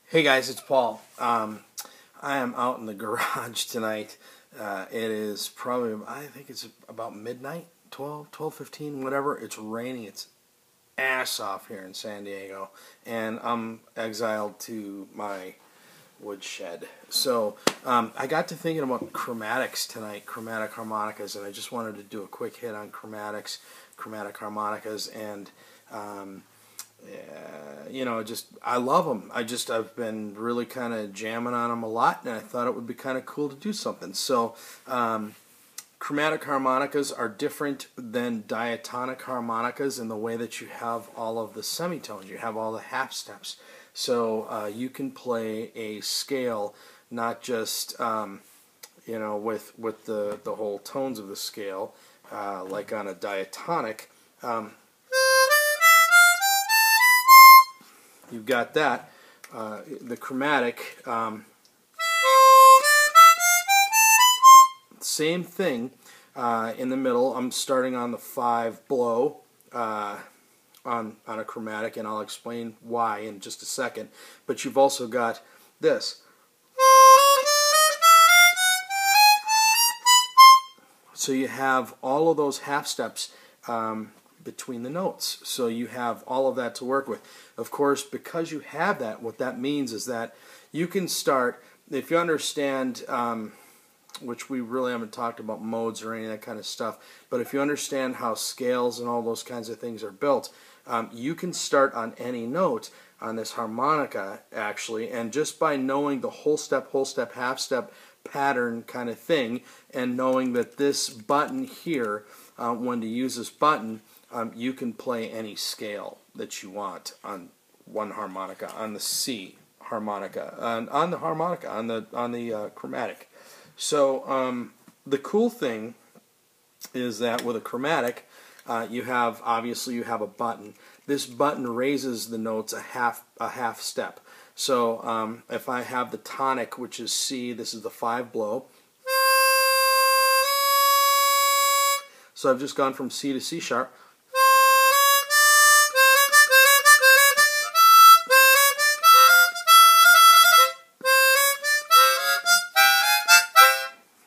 Hey guys, it's Paul. I am out in the garage tonight. It is probably, I think it's about midnight, 12:15, whatever. It's raining. It's ass off here in San Diego. And I'm exiled to my woodshed. So I got to thinking about chromatics tonight, chromatic harmonicas, and I just wanted to do a quick hit on chromatics, chromatic harmonicas, and I love them. I've been really kind of jamming on them a lot, and I thought it would be kind of cool to do something. So, chromatic harmonicas are different than diatonic harmonicas in the way that you have all of the semitones. You have all the half steps. So you can play a scale, not just with the whole tones of the scale, like on a diatonic. You've got that. The chromatic, same thing in the middle. I'm starting on the 5 blow on a chromatic, and I'll explain why in just a second. But you've also got this. So you have all of those half steps between the notes. So you have all of that to work with. Of course, because you have that, what that means is that you can start, if you understand, which we really haven't talked about modes or any of that kind of stuff, but if you understand how scales and all those kinds of things are built, you can start on any note on this harmonica, actually, and just by knowing the whole step, half step pattern kind of thing, and knowing that this button here, when to use this button, you can play any scale that you want on one harmonica, on the C harmonica, on the harmonica, on the chromatic. So the cool thing is that with a chromatic, obviously you have a button. This button raises the notes a half step. So if I have the tonic, which is C, this is the 5 blow. So I've just gone from C to C sharp.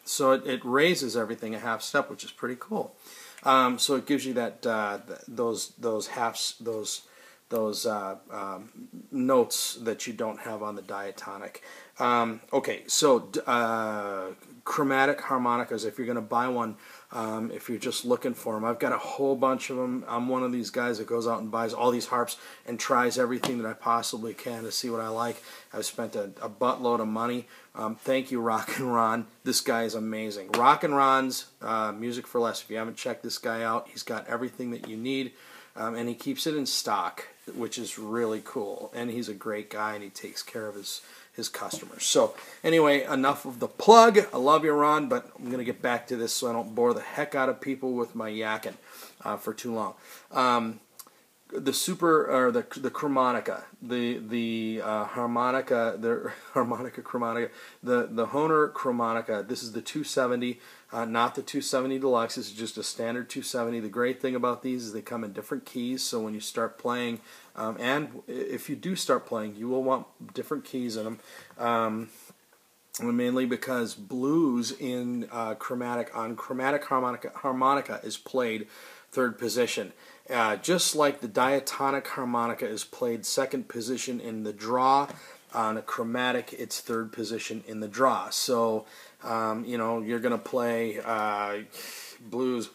So it raises everything a half step, which is pretty cool. So it gives you that those notes that you don't have on the diatonic. Okay, so chromatic harmonicas, if you're going to buy one, if you're just looking for them, I've got a whole bunch of them. I'm one of these guys that goes out and buys all these harps and tries everything that I possibly can to see what I like. I've spent a buttload of money. Thank you, Rock and Ron. This guy is amazing. Rock and Ron's Music for Less. If you haven't checked this guy out, he's got everything that you need, and he keeps it in stock, which is really cool. And he's a great guy, and he takes care of his customers. So anyway, enough of the plug. I love you, Ron, but I'm going to get back to this so I don't bore the heck out of people with my yakking for too long. The chromatica, the harmonica, the harmonica chromatica, the Hohner chromatica. This is the 270, not the 270 Deluxe. This is just a standard 270. The great thing about these is they come in different keys. So when you start playing, and if you do start playing, you will want different keys in them. Mainly because blues in chromatic harmonica is played third position. Just like the diatonic harmonica is played second position in the draw, on a chromatic it's third position in the draw. So, you're going to play blues.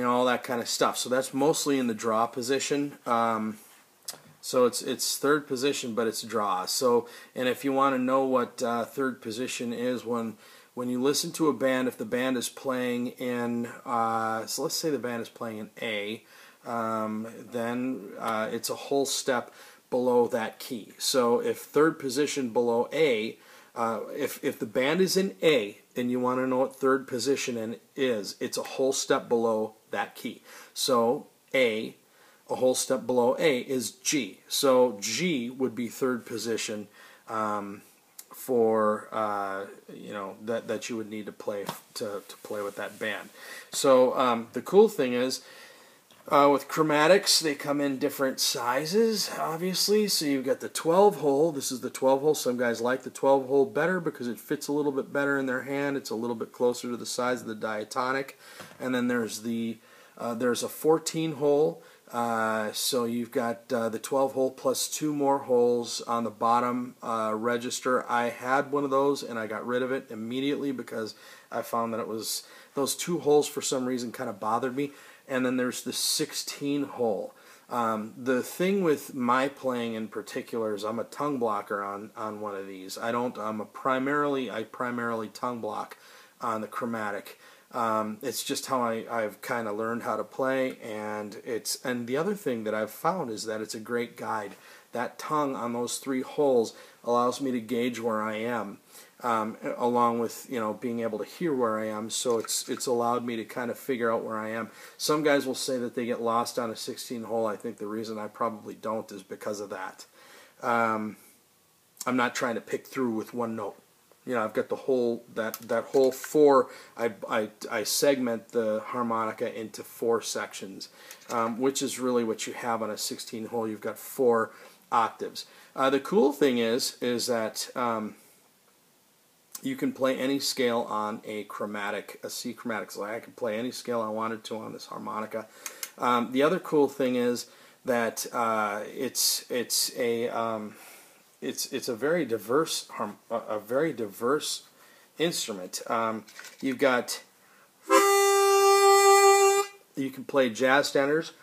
All that kind of stuff. So that's mostly in the draw position. So it's third position, but it's draw. So, and if you want to know what third position is, when you listen to a band, if the band is playing in, so let's say the band is playing in A, then it's a whole step below that key. So if third position below A, if the band is in A and you want to know what third position is, it's a whole step below that key. So A, a whole step below A is G. So G would be third position for you know, that you would need to play with that band. So the cool thing is, with chromatics, they come in different sizes, obviously. So you've got the 12-hole. This is the 12-hole. Some guys like the 12-hole better because it fits a little bit better in their hand. It's a little bit closer to the size of the diatonic. And then there's a 14-hole. So you've got the 12-hole plus 2 more holes on the bottom register. I had one of those and I got rid of it immediately because I found that it was, those 2 holes for some reason kind of bothered me. And then there's the 16-hole. The thing with my playing in particular is I'm a tongue blocker on one of these. I primarily tongue block on the chromatic. It's just how I've kind of learned how to play, and the other thing that I've found is that it's a great guide. That tongue on those 3 holes allows me to gauge where I am, along with, you know, being able to hear where I am. So it's allowed me to kind of figure out where I am. Some guys will say that they get lost on a 16-hole. I think the reason I probably don't is because of that. I'm not trying to pick through with one note. You know, I've got the whole that whole 4. I segment the harmonica into 4 sections, which is really what you have on a 16-hole. You've got 4 octaves. The cool thing is that you can play any scale on a chromatic, a C chromatic. So I could play any scale I wanted to on this harmonica. The other cool thing is that it's a very diverse instrument. You've got, you can play jazz standards.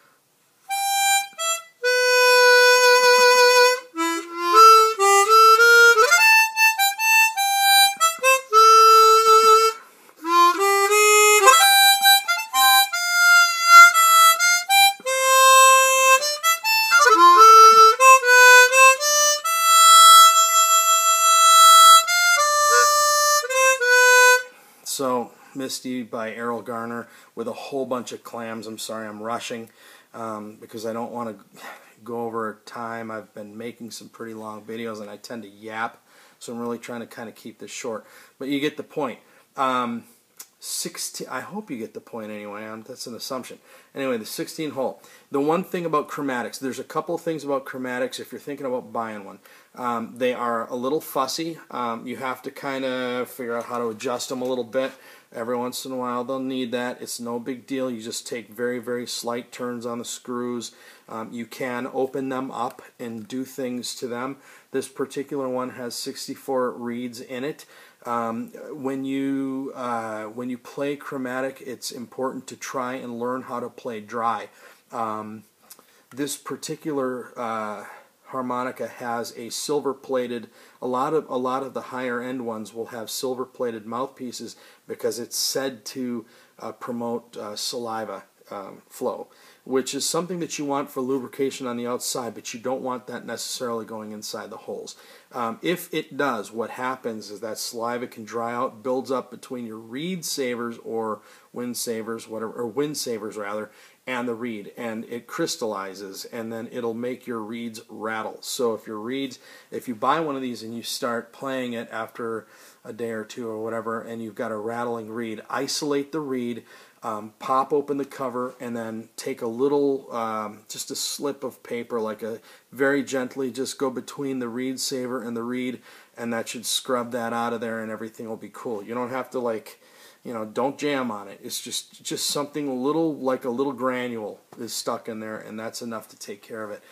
So, Misty by Errol Garner with a whole bunch of clams. I'm sorry, I'm rushing because I don't want to go over time. I've been making some pretty long videos and I tend to yap, so I'm really trying to kind of keep this short. But you get the point. 16. I hope you get the point anyway. That's an assumption. Anyway, the 16-hole. The one thing about chromatics, there's a couple things about chromatics if you're thinking about buying one. They are a little fussy. You have to kind of figure out how to adjust them a little bit. Every once in a while they'll need that. It's no big deal. You just take very, very slight turns on the screws. You can open them up and do things to them. This particular one has 64 reeds in it. When you play chromatic, it's important to try and learn how to play dry. This particular harmonica has a silver-plated. A lot of the higher end ones will have silver-plated mouthpieces because it's said to promote saliva flow, which is something that you want for lubrication on the outside, but you don't want that necessarily going inside the holes. If it does, what happens is that saliva can dry out, builds up between your reed savers or wind savers, whatever, or wind savers rather, and the reed, and it crystallizes, and then it'll make your reeds rattle. So if you buy one of these and you start playing it after a day or two or whatever, and you've got a rattling reed, isolate the reed, pop open the cover, and then take a little, just a slip of paper, very gently, just go between the reed saver and the reed, and that should scrub that out of there, and everything will be cool. You don't have to don't jam on it. It's just something a little, like a little granule is stuck in there, and that's enough to take care of it.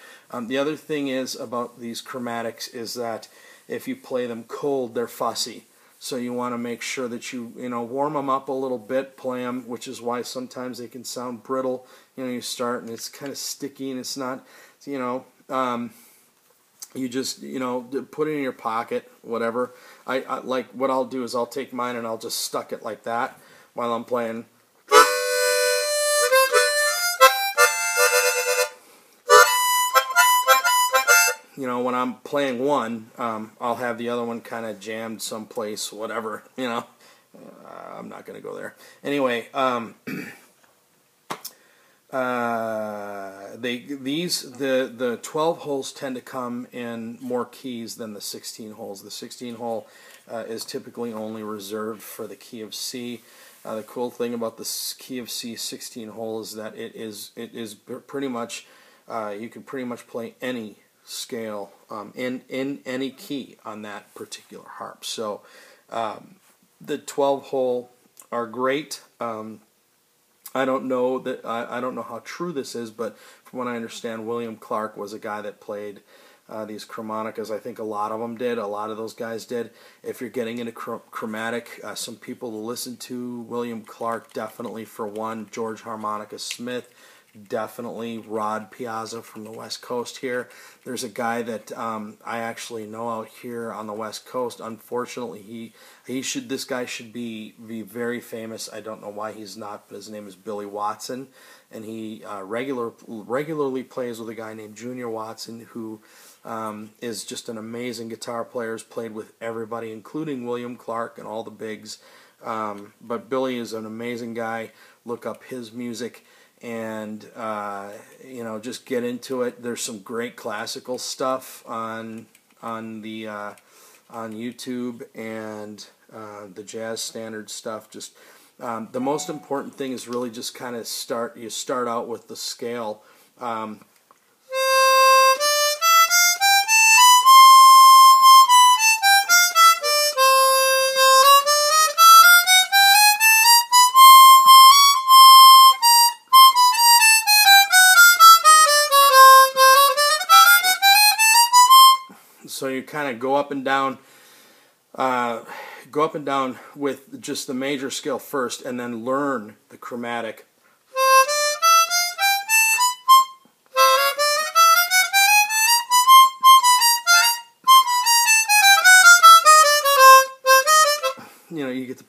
The other thing is about these chromatics is that if you play them cold, they're fussy. So you want to make sure that you warm them up a little bit, play them, which is why sometimes they can sound brittle. You start and it's kind of sticky and it's not, you just, put it in your pocket, whatever. I like, what I'll do is I'll take mine and I'll just stuck it like that while I'm playing. When I'm playing one, I'll have the other one kind of jammed someplace, whatever, I'm not going to go there. Anyway, the 12 holes tend to come in more keys than the 16 holes. The 16 hole is typically only reserved for the key of C. The cool thing about the key of C 16 hole is that it is pretty much you can pretty much play any scale in any key on that particular harp. So the 12 hole are great. I don't know I don't know how true this is, but from what I understand, William Clark was a guy that played these chromaticas. I think a lot of them did. A lot of those guys did. If you're getting into chromatic, some people to listen to: William Clark, definitely for one. George Harmonica Smith, definitely. Rod Piazza from the West Coast here. There's a guy that I actually know out here on the West Coast. Unfortunately, this guy should be very famous. I don't know why he's not, but his name is Billy Watson, and he regularly plays with a guy named Junior Watson, who is just an amazing guitar player. Has played with everybody, including William Clark and all the bigs. But Billy is an amazing guy. Look up his music. And you know, just get into it. There's some great classical stuff on YouTube, and the jazz standard stuff. Just the most important thing is really just kind of start out with the scale. So you kind of go up and down with just the major scale first, and then learn the chromatic. You know, you get the...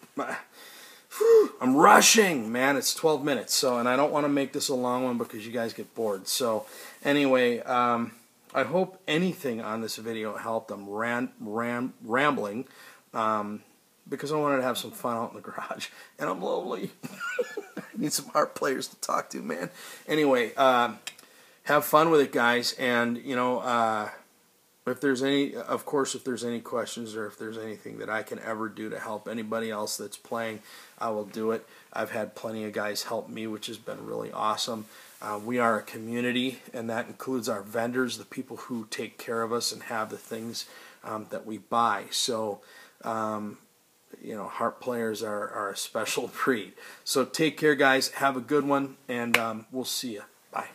I'm rushing, man. It's 12 minutes, so, and I don't want to make this a long one because you guys get bored. So anyway, I hope anything on this video helped. I'm rambling because I wanted to have some fun out in the garage, and I'm lonely. I need some harp players to talk to, man. Anyway, have fun with it, guys, and you know, if there's any, of course, if there's any questions or if there's anything that I can ever do to help anybody else that's playing, I will do it. I've had plenty of guys help me, which has been really awesome. We are a community, and that includes our vendors, the people who take care of us and have the things that we buy. So, you know, harp players are a special breed. So take care, guys. Have a good one, and we'll see you. Bye.